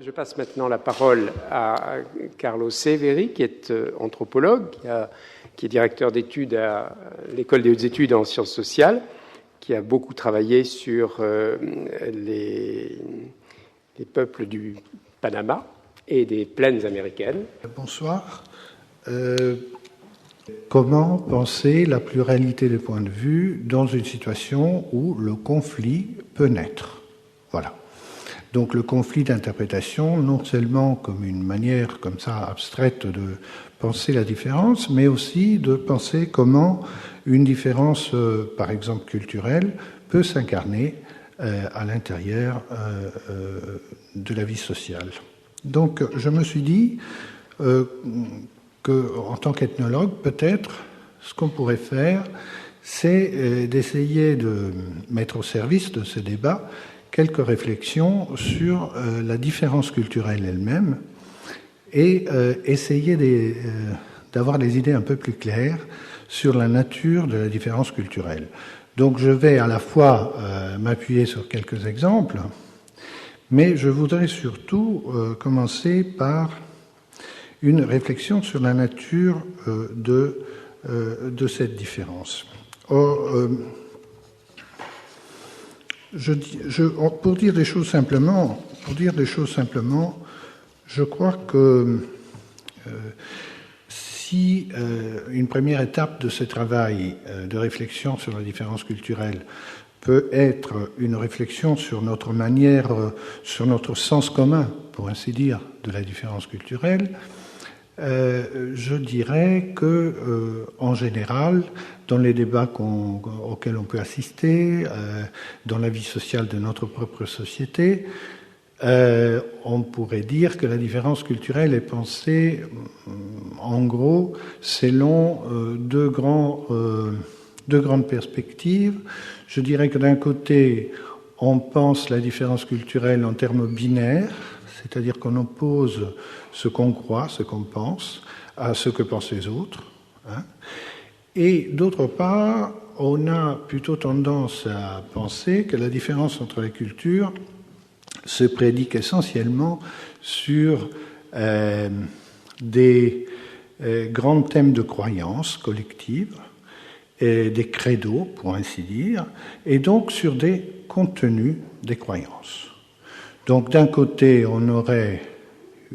Je passe maintenant la parole à Carlo Severi, qui est anthropologue, qui est directeur d'études à l'École des hautes études en sciences sociales, qui a beaucoup travaillé sur les peuples du Panama et des plaines américaines. Bonsoir. Comment penser la pluralité des points de vue dans une situation où le conflit peut naître? Voilà. Donc le conflit d'interprétation, non seulement comme une manière comme ça abstraite de penser la différence, mais aussi de penser comment une différence, par exemple culturelle, peut s'incarner à l'intérieur de la vie sociale. Donc je me suis dit qu'en tant qu'ethnologue, peut-être, ce qu'on pourrait faire, c'est d'essayer de mettre au service de ce débat quelques réflexions sur la différence culturelle elle-même et essayer d'avoir des idées un peu plus claires sur la nature de la différence culturelle. Donc je vais à la fois m'appuyer sur quelques exemples, mais je voudrais surtout commencer par une réflexion sur la nature de cette différence. Or, pour dire des choses simplement, je crois que si une première étape de ce travail de réflexion sur la différence culturelle peut être une réflexion sur notre manière, sur notre sens commun, pour ainsi dire, de la différence culturelle, je dirais que, en général, dans les débats auxquels on peut assister, dans la vie sociale de notre propre société, on pourrait dire que la différence culturelle est pensée, en gros, selon deux grandes perspectives. Je dirais que d'un côté, on pense la différence culturelle en termes binaires, c'est-à-dire qu'on oppose ce qu'on croit, ce qu'on pense, à ce que pensent les autres. Et d'autre part, on a plutôt tendance à penser que la différence entre les cultures se prédique essentiellement sur des grands thèmes de croyances collectives, et des credos, pour ainsi dire, et donc sur des contenus des croyances. Donc d'un côté, on aurait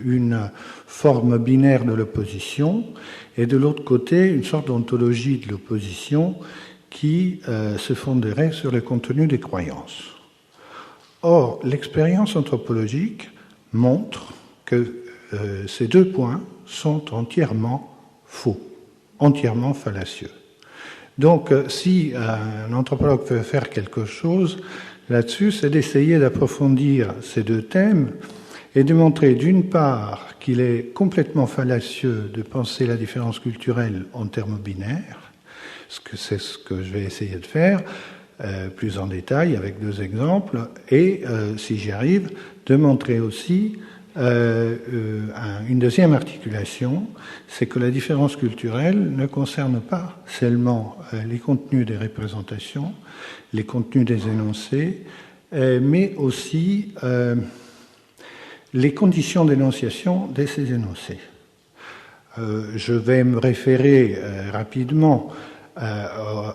une forme binaire de l'opposition, et de l'autre côté, une sorte d'ontologie de l'opposition qui se fonderait sur le contenu des croyances. Or, l'expérience anthropologique montre que ces deux points sont entièrement faux, entièrement fallacieux. Donc, si un anthropologue veut faire quelque chose là-dessus, c'est d'essayer d'approfondir ces deux thèmes et de montrer d'une part qu'il est complètement fallacieux de penser la différence culturelle en termes binaires, c'est ce que je vais essayer de faire plus en détail avec deux exemples, et si j'y arrive, de montrer aussi une deuxième articulation, c'est que la différence culturelle ne concerne pas seulement les contenus des représentations, les contenus des énoncés, mais aussi les conditions d'énonciation de ces énoncés. Je vais me référer rapidement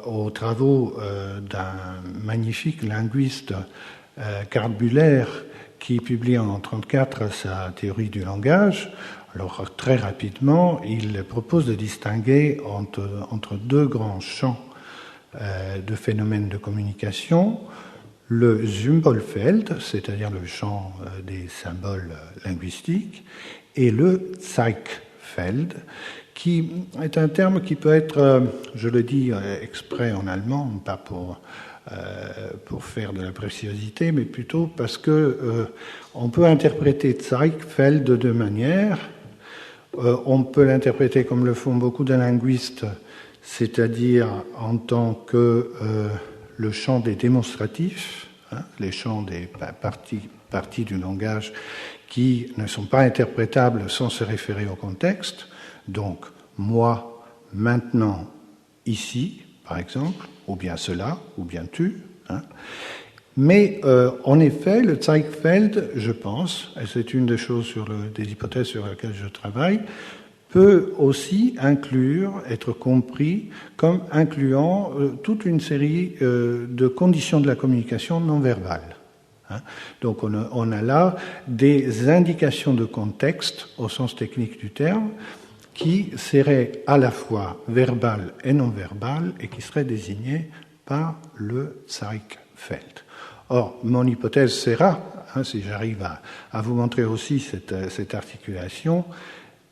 aux travaux d'un magnifique linguiste, Karl Bühler, qui publie en 1934 sa théorie du langage. Alors, très rapidement, il propose de distinguer entre deux grands champs de phénomènes de communication, le Symbolfeld, c'est-à-dire le champ des symboles linguistiques, et le Zeigfeld, qui est un terme qui peut être, je le dis exprès en allemand, pas pour faire de la préciosité, mais plutôt parce que on peut interpréter Zeigfeld de deux manières. On peut l'interpréter comme le font beaucoup de linguistes, c'est-à-dire en tant que le champ des démonstratifs, les champs des parties du langage qui ne sont pas interprétables sans se référer au contexte. Donc, moi, maintenant, ici, par exemple, ou bien cela, ou bien tu. Mais en effet, le Zeitfeld, je pense, et c'est une des hypothèses sur lesquelles je travaille, peut aussi être compris comme incluant toute une série de conditions de la communication non verbale. Donc on a là des indications de contexte au sens technique du terme qui seraient à la fois verbales et non verbales et qui seraient désignées par le Zeitfeld. Or, mon hypothèse sera, si j'arrive à vous montrer aussi cette articulation,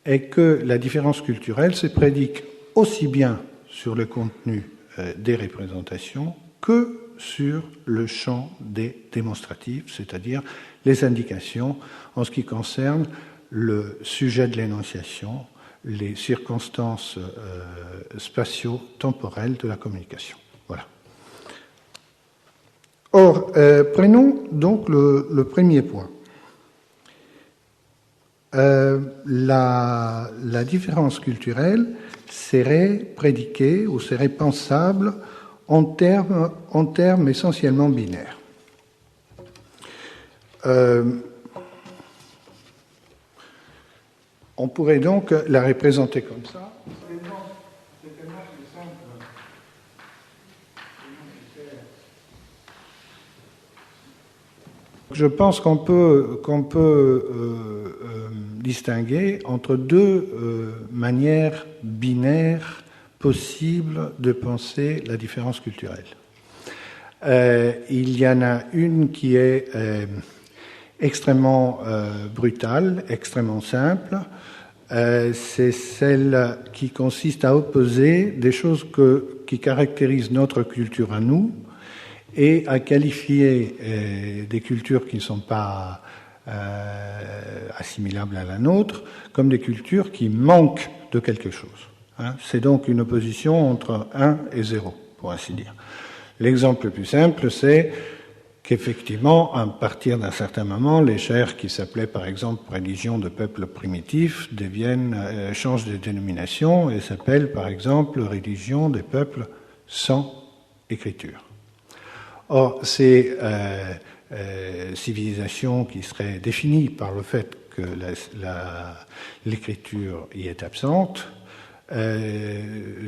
est que la différence culturelle se prédique aussi bien sur le contenu des représentations que sur le champ des démonstratifs, c'est-à-dire les indications en ce qui concerne le sujet de l'énonciation, les circonstances spatio-temporelles de la communication. Voilà. Or, prenons donc le premier point. La différence culturelle serait prédiquée ou serait pensable en termes essentiellement binaires. On pourrait donc la représenter comme ça. Je pense qu'on peut distinguer entre deux manières binaires possibles de penser la différence culturelle. Il y en a une qui est extrêmement brutale, extrêmement simple. C'est celle qui consiste à opposer des choses qui caractérisent notre culture à nous et à qualifier des cultures qui ne sont pas assimilables à la nôtre comme des cultures qui manquent de quelque chose. C'est donc une opposition entre 1 et 0, pour ainsi dire. L'exemple le plus simple, c'est qu'effectivement, à partir d'un certain moment, les chaires qui s'appelaient par exemple religion de peuples primitifs changent de dénomination et s'appellent par exemple religion des peuples sans écriture. Or, ces civilisations qui seraient définies par le fait que l'écriture y est absente,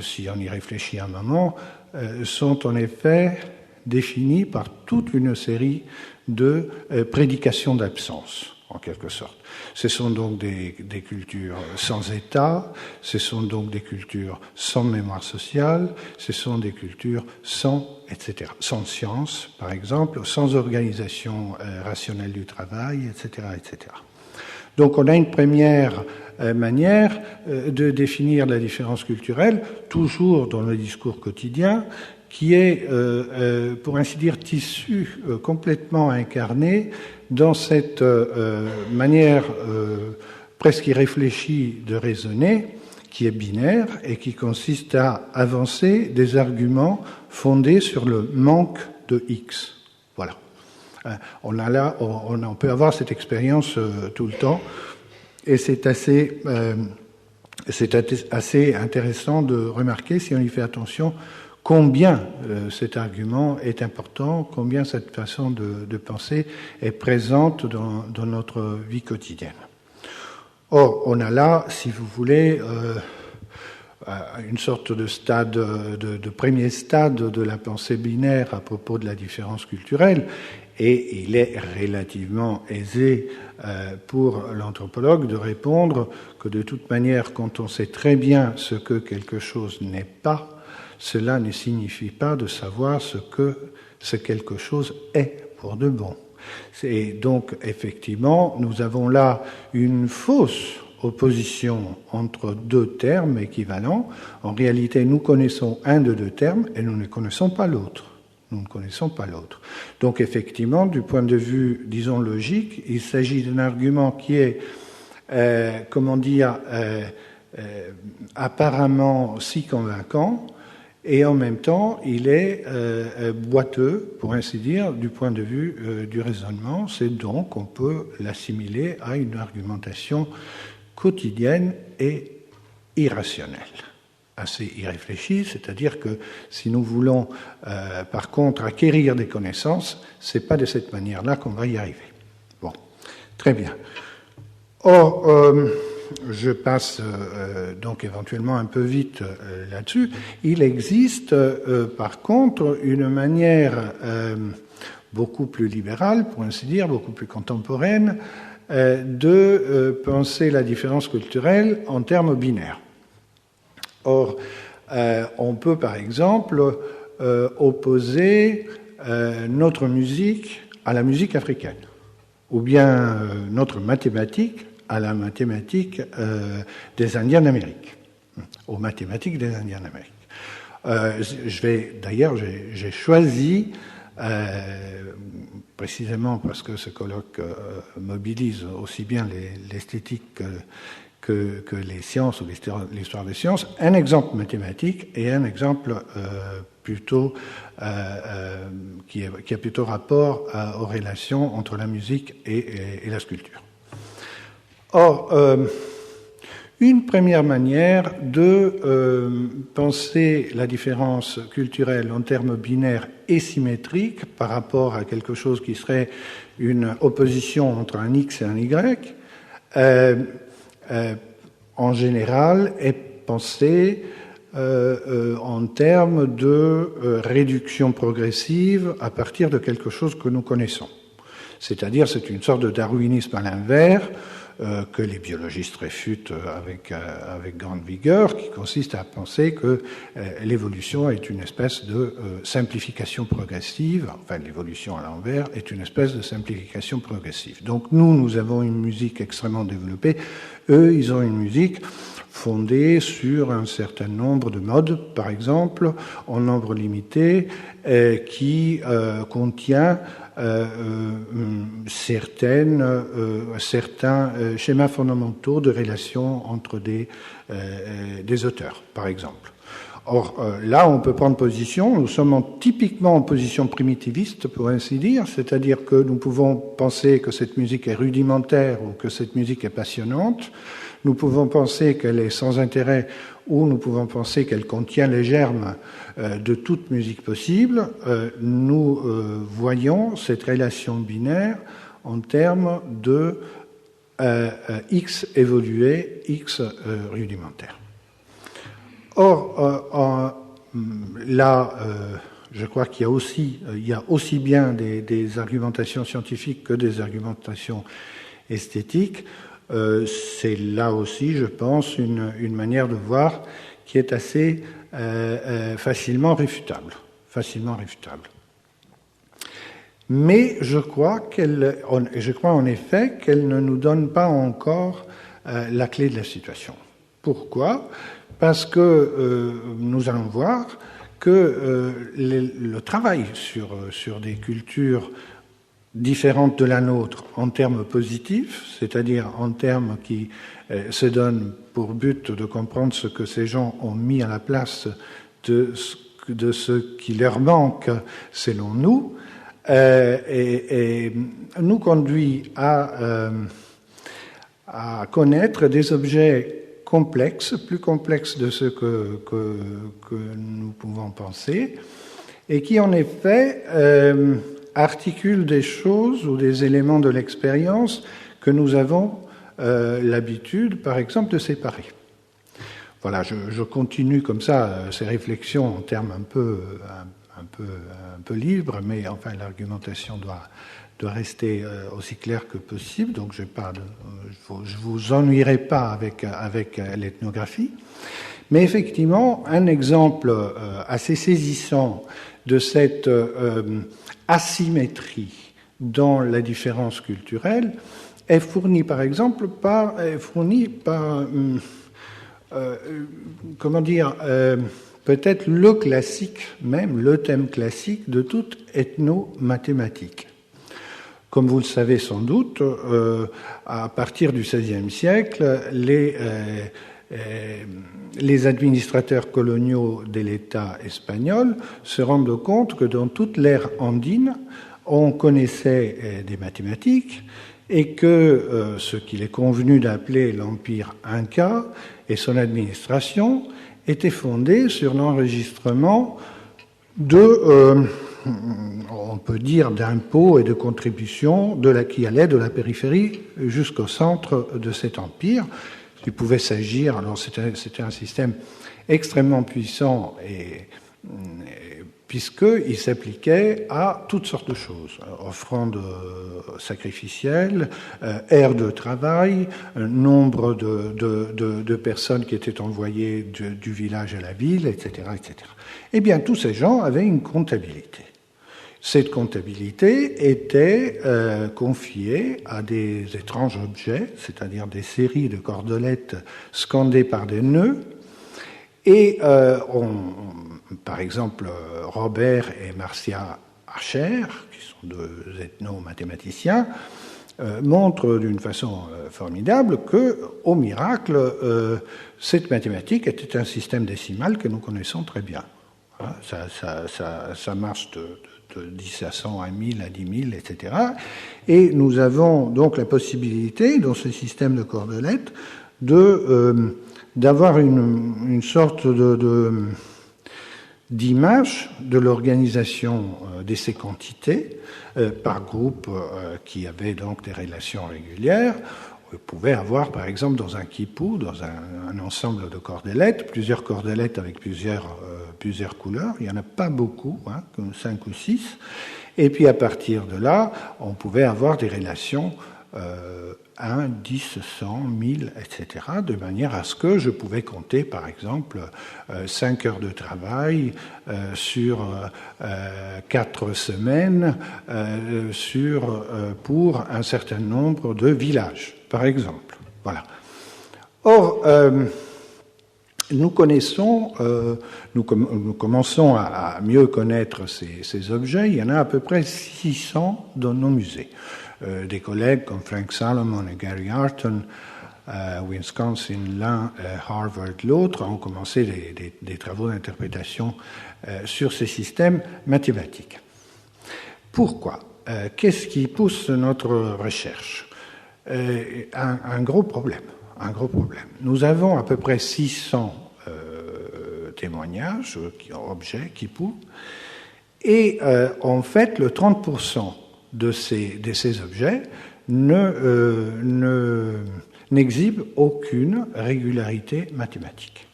si on y réfléchit un moment, sont en effet définies par toute une série de prédications d'absence, en quelque sorte. Ce sont donc des cultures sans État, ce sont donc des cultures sans mémoire sociale, ce sont des cultures etc., sans science, par exemple, sans organisation rationnelle du travail, etc., etc. Donc on a une première manière de définir la différence culturelle, toujours dans le discours quotidien, qui est, pour ainsi dire, tissu complètement incarné dans cette manière presque irréfléchie de raisonner, qui est binaire et qui consiste à avancer des arguments fondés sur le manque de X. Voilà. On peut avoir cette expérience tout le temps, et c'est assez intéressant de remarquer, si on y fait attention, combien cet argument est important, combien cette façon de penser est présente dans notre vie quotidienne. Or, on a là, si vous voulez, une sorte de premier stade de la pensée binaire à propos de la différence culturelle, et il est relativement aisé pour l'anthropologue de répondre que de toute manière, quand on sait très bien ce que quelque chose n'est pas, cela ne signifie pas de savoir ce quelque chose est pour de bon. Et donc, effectivement, nous avons là une fausse opposition entre deux termes équivalents. En réalité, nous connaissons un de deux termes et nous ne connaissons pas l'autre. Nous ne connaissons pas l'autre. Donc, effectivement, du point de vue, disons, logique, il s'agit d'un argument qui est, apparemment si convaincant, et en même temps, il est boiteux, pour ainsi dire, du point de vue du raisonnement. C'est donc, on peut l'assimiler à une argumentation quotidienne et irrationnelle. assez irréfléchie, c'est-à-dire que si nous voulons, par contre, acquérir des connaissances, c'est pas de cette manière-là qu'on va y arriver. Bon, très bien. Or, je passe donc éventuellement un peu vite là-dessus. Il existe, par contre, une manière beaucoup plus libérale, pour ainsi dire, beaucoup plus contemporaine, de penser la différence culturelle en termes binaires. Or, on peut par exemple opposer notre musique à la musique africaine, ou bien notre mathématique à la mathématique des Indiens d'Amérique, aux mathématiques des Indiens d'Amérique. D'ailleurs, j'ai choisi, précisément parce que ce colloque mobilise aussi bien l'esthétique que les sciences ou l'histoire des sciences, un exemple mathématique et un exemple plutôt qui a plutôt rapport aux relations entre la musique et la sculpture. Or, une première manière de penser la différence culturelle en termes binaires et symétriques par rapport à quelque chose qui serait une opposition entre un X et un Y, en général, est pensée en termes de réduction progressive à partir de quelque chose que nous connaissons. C'est-à-dire, c'est une sorte de darwinisme à l'inverse, que les biologistes réfutent avec grande vigueur, qui consiste à penser que l'évolution est une espèce de simplification progressive, enfin l'évolution à l'envers est une espèce de simplification progressive. Donc nous avons une musique extrêmement développée, eux ils ont une musique fondée sur un certain nombre de modes, par exemple, en nombre limité, qui contient certains schémas fondamentaux de relations entre des auteurs, par exemple. Or, là, on peut prendre position, nous sommes typiquement en position primitiviste, pour ainsi dire, c'est-à-dire que nous pouvons penser que cette musique est rudimentaire ou que cette musique est passionnante, nous pouvons penser qu'elle est sans intérêt ou nous pouvons penser qu'elle contient les germes de toute musique possible. Nous voyons cette relation binaire en termes de X évolué, X rudimentaire. Or, là, je crois qu'il y a aussi bien des argumentations scientifiques que des argumentations esthétiques. C'est là aussi, je pense, une manière de voir qui est assez facilement réfutable. Mais je crois en effet qu'elle ne nous donne pas encore la clé de la situation. Pourquoi ? Parce que nous allons voir que le travail sur des cultures différentes de la nôtre en termes positifs, c'est-à-dire en termes qui se donnent pour but de comprendre ce que ces gens ont mis à la place de ce qui leur manque selon nous, et nous conduit à connaître des objets complexes, plus complexes de ce que nous pouvons penser, et qui en effet articulent des choses ou des éléments de l'expérience que nous avons l'habitude, par exemple, de séparer. Voilà, je continue comme ça ces réflexions en termes un peu libres, mais enfin l'argumentation doit rester aussi claire que possible, donc je vous ennuierai pas avec l'ethnographie. Mais effectivement, un exemple assez saisissant de cette asymétrie dans la différence culturelle est fourni par exemple par peut-être le classique même, le thème classique de toute ethnomathématique. Comme vous le savez sans doute, à partir du XVIe siècle, les administrateurs coloniaux de l'État espagnol se rendent compte que dans toute l'ère andine, on connaissait des mathématiques et que ce qu'il est convenu d'appeler l'Empire Inca et son administration était fondée sur l'enregistrement de, on peut dire, d'impôts et de contributions qui allaient de la périphérie jusqu'au centre de cet empire. Il pouvait s'agir, alors c'était un système extrêmement puissant puisqu'il s'appliquait à toutes sortes de choses. Offrandes sacrificielles, aires de travail, nombre de personnes qui étaient envoyées du village à la ville, etc., etc. Eh bien, tous ces gens avaient une comptabilité. Cette comptabilité était confiée à des étranges objets, c'est-à-dire des séries de cordelettes scandées par des nœuds, et par exemple, Robert et Marcia Archer, qui sont deux ethno-mathématiciens, montrent d'une façon formidable que, au miracle, cette mathématique était un système décimal que nous connaissons très bien. Ça marche de 10 à 100 à 1000 à 10 000, etc. Et nous avons donc la possibilité, dans ce système de cordelettes, d'avoir une sorte d'image de l'organisation de ces quantités par groupe qui avaient donc des relations régulières. Vous pouvez avoir, par exemple, dans un quipou, dans un ensemble de cordelettes, plusieurs cordelettes avec plusieurs couleurs. Il n'y en a pas beaucoup, comme 5 ou 6. Et puis, à partir de là, on pouvait avoir des relations 1, 10, 100, 1000, etc., de manière à ce que je pouvais compter, par exemple, 5 heures de travail sur 4 semaines pour un certain nombre de villages, par exemple. Voilà. Or, nous commençons à mieux connaître ces objets. Il y en a à peu près 600 dans nos musées. Des collègues comme Frank Salomon et Gary Arton, Wisconsin l'un, Harvard l'autre, ont commencé des travaux d'interprétation sur ces systèmes mathématiques. Pourquoi ? Qu'est-ce qui pousse notre recherche ? Un gros problème. Nous avons à peu près 600 témoignages, objets, quipoux, et en fait, le 30% de ces objets n'exhibent aucune régularité mathématique.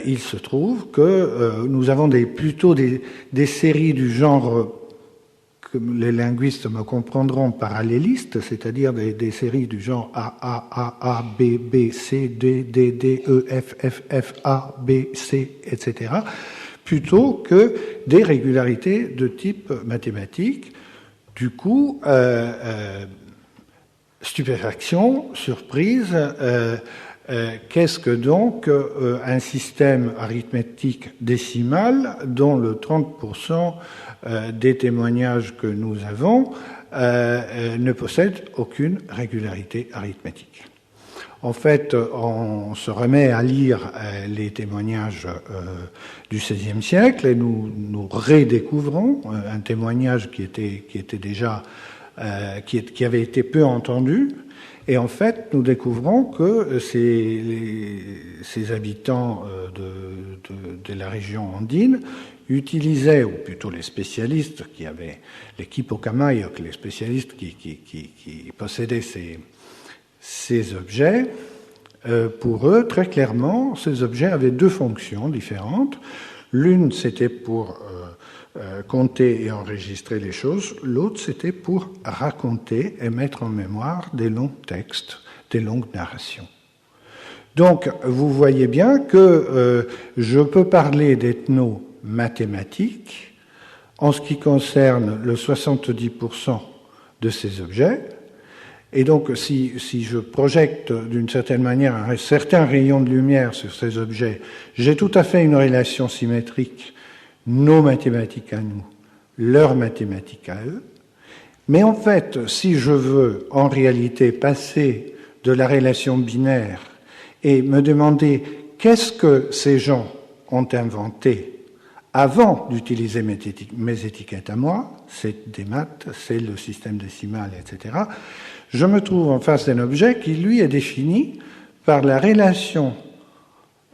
Il se trouve que nous avons plutôt des séries du genre, que les linguistes me comprendront, parallélistes, c'est-à-dire des séries du genre A, B, B, C, D, D, D, E, F, F, F, A, B, C, etc., plutôt que des régularités de type mathématique. Du coup, stupéfaction, surprise, qu'est-ce que donc un système arithmétique décimal dont le 30% des témoignages que nous avons ne possède aucune régularité arithmétique. En fait, on se remet à lire les témoignages du XVIe siècle et nous redécouvrons un témoignage qui avait été peu entendu. Et en fait, nous découvrons que ces habitants de la région andine utilisaient, ou plutôt les spécialistes qui avaient l'équipe Ocamayoc, les spécialistes qui possédaient ces objets, pour eux, très clairement, ces objets avaient deux fonctions différentes. L'une, c'était pour compter et enregistrer les choses. L'autre, c'était pour raconter et mettre en mémoire des longs textes, des longues narrations. Donc, vous voyez bien que je peux parler d'ethno-mathématiques en ce qui concerne le 70% de ces objets. Et donc, si je projette d'une certaine manière un certain rayon de lumière sur ces objets, j'ai tout à fait une relation symétrique, nos mathématiques à nous, leurs mathématiques à eux. Mais en fait, si je veux en réalité passer de la relation binaire et me demander qu'est-ce que ces gens ont inventé avant d'utiliser mes étiquettes à moi, c'est des maths, c'est le système décimal, etc., je me trouve en face d'un objet qui, lui, est défini par la relation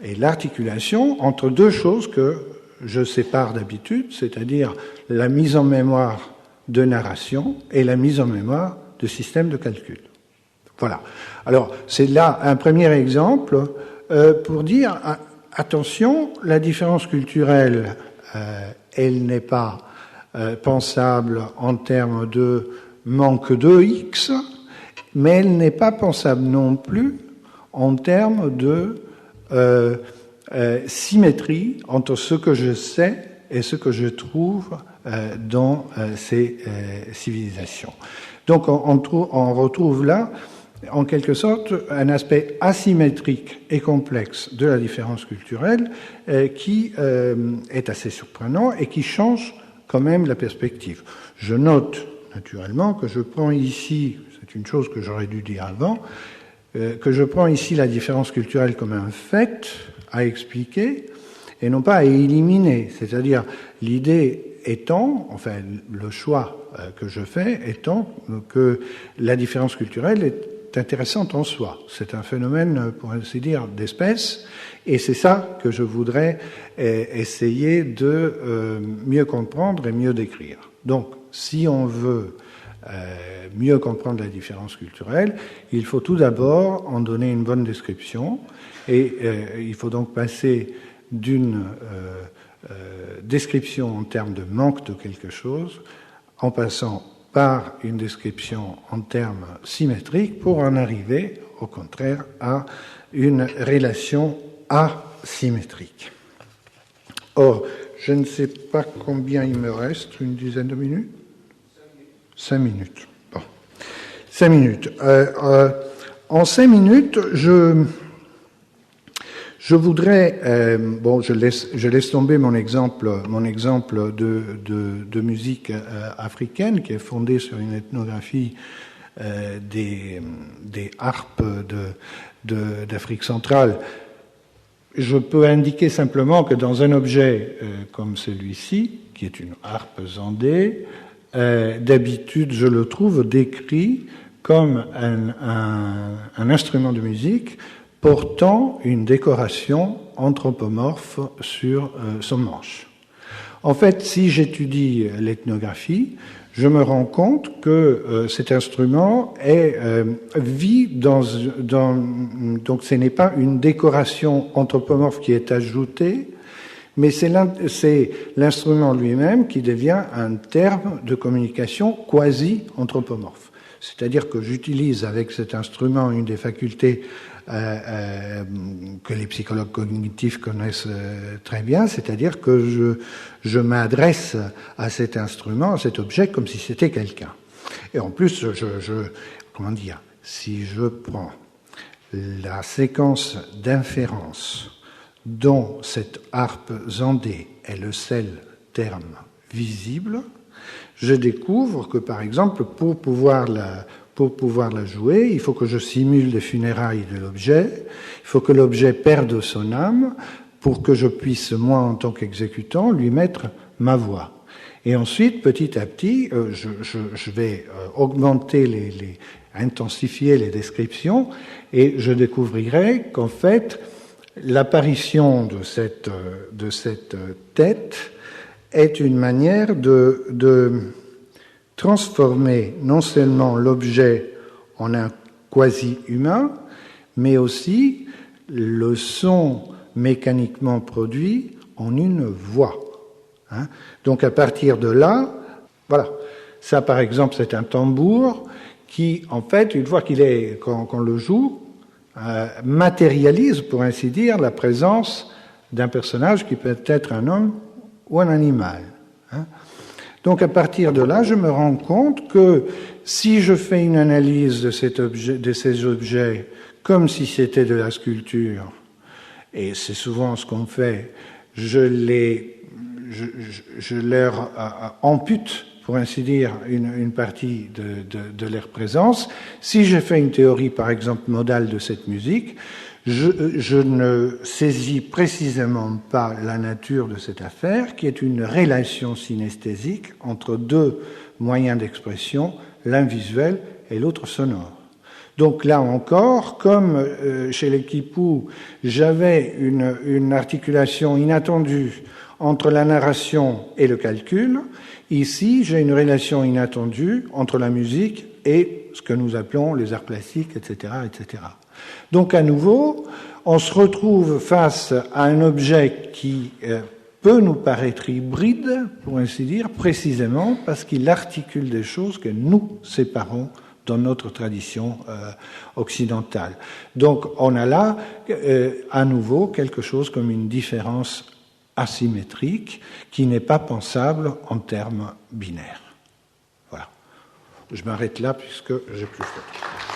et l'articulation entre deux choses que je sépare d'habitude, c'est-à-dire la mise en mémoire de narration et la mise en mémoire de système de calcul. Voilà. Alors, c'est là un premier exemple pour dire, attention, la différence culturelle, elle n'est pas pensable en termes de manque de X, mais elle n'est pas pensable non plus en termes de symétrie entre ce que je sais et ce que je trouve dans ces civilisations. Donc on retrouve là, en quelque sorte, un aspect asymétrique et complexe de la différence culturelle qui est assez surprenant et qui change quand même la perspective. Je note naturellement que je prends ici, c'est une chose que j'aurais dû dire avant, que je prends ici la différence culturelle comme un fait à expliquer et non pas à éliminer. C'est-à-dire, l'idée étant, enfin le choix que je fais étant que la différence culturelle est intéressante en soi. C'est un phénomène, pour ainsi dire, d'espèce, et c'est ça que je voudrais essayer de mieux comprendre et mieux décrire. Donc, si on veut mieux comprendre la différence culturelle, il faut tout d'abord en donner une bonne description, et il faut donc passer d'une description en termes de manque de quelque chose, en passant par une description en termes symétriques pour en arriver, au contraire, à une relation asymétrique. Or, je ne sais pas combien il me reste, une dizaine de minutes ? 5 minutes. Bon. 5 minutes. En 5 minutes, je voudrais, bon, je laisse tomber mon exemple de musique africaine qui est fondée sur une ethnographie des harpes d'Afrique centrale. Je peux indiquer simplement que dans un objet comme celui-ci, qui est une harpe zandée, d'habitude, je le trouve décrit comme un instrument de musique portant une décoration anthropomorphe sur son manche. En fait, si j'étudie l'ethnographie, je me rends compte que cet instrument vit donc ce n'est pas une décoration anthropomorphe qui est ajoutée, mais c'est l'instrument lui-même qui devient un terme de communication quasi-anthropomorphe. C'est-à-dire que j'utilise avec cet instrument une des facultés que les psychologues cognitifs connaissent très bien, c'est-à-dire que je m'adresse à cet instrument, à cet objet, comme si c'était quelqu'un. Et en plus, comment dire, si je prends la séquence d'inférence dont cette harpe zandée est le seul terme visible, je découvre que, par exemple, pour pouvoir la jouer, il faut que je simule les funérailles de l'objet, il faut que l'objet perde son âme pour que je puisse, moi, en tant qu'exécutant, lui mettre ma voix. Et ensuite, petit à petit, je vais augmenter intensifier les descriptions, et je découvrirai qu'en fait, l'apparition de cette tête est une manière de transformer non seulement l'objet en un quasi-humain, mais aussi le son mécaniquement produit en une voix. Donc à partir de là, voilà, ça par exemple c'est un tambour qui, en fait, une fois qu'on le joue, matérialise, pour ainsi dire, la présence d'un personnage qui peut être un homme ou un animal. Donc à partir de là, je me rends compte que si je fais une analyse de ces objets comme si c'était de la sculpture, et c'est souvent ce qu'on fait, je leur ampute, pour ainsi dire, une partie de leur présence. Si je fais une théorie, par exemple, modale de cette musique, je ne saisis précisément pas la nature de cette affaire, qui est une relation synesthésique entre deux moyens d'expression, l'un visuel et l'autre sonore. Donc là encore, comme chez les Kipou, j'avais une articulation inattendue entre la narration et le calcul, ici j'ai une relation inattendue entre la musique et ce que nous appelons les arts plastiques, etc., etc. Donc à nouveau, on se retrouve face à un objet qui peut nous paraître hybride, pour ainsi dire, précisément parce qu'il articule des choses que nous séparons dans notre tradition occidentale. Donc on a là à nouveau quelque chose comme une différence asymétrique qui n'est pas pensable en termes binaires. Voilà. Je m'arrête là puisque j'ai plus de temps.